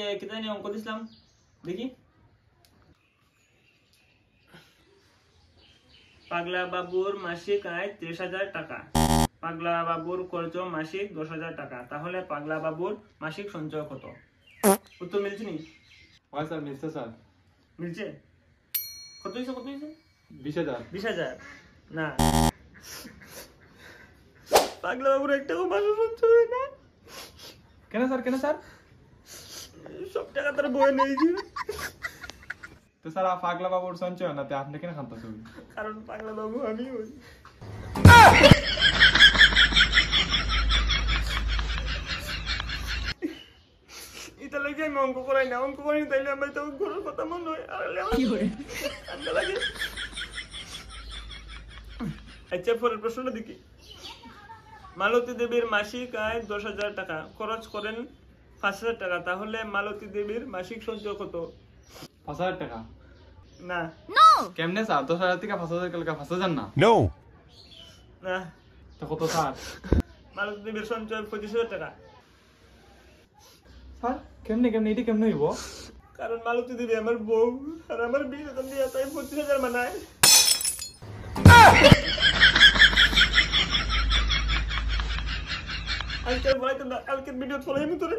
যে কেটে নিয়ে অঙ্ক দিছিলাম দেখি। পাগলা বাবুর মাসিক আয় 30,000 টাকা, পাগলা বাবুর খরচ মাসিক 10,000 টাকা, তাহলে পাগলা বাবুর মাসিক সঞ্চয় কত? উত্তর মিলছে নি? হয় স্যার, মিলছে স্যার। মিলছে? কত হয়েছে? 20,000। 20,000 না, পাগলা বাবুর একটা মাসিক সঞ্চয় হয় না। কেন স্যার? সব টাকা তার বয়ে নিয়েছে। তো স্যার পাগলা বাবুর সঞ্চয় না, তো আপনি কেন খান্তাছেন? কারণ পাগলা বাবু আমি হই। এটা লাগে আমি অঙ্ক করাই না, অঙ্ক করি তাইলে আমার তো ঘরের কথা মনে হয়। ঠান্ডা লাগে। আচ্ছা, পরের প্রশ্নটা দেখি। মালতী দেবীর মাসিক আয় 10,000 টাকা, খরচ করেন 5,000 টাকা, তাহলে মালতী দেবীর মাসিক সঞ্চয় কত? 5,000 টাকা না। কেমনে স্যার? 10,000 থেকে 5,000 টাকা 5,000 না? না, তো কত স্যার? মালতী দেবীর সঞ্চয় 25,000 টাকা। স্যার কেমনে এটা কেমনে হইব? কারণ মালতী দেবী আমার বউ, আর আমার বিয়ে দিয়ে তাই 25,000 মানায়। আজকের ভিডিও ফলো তোরে।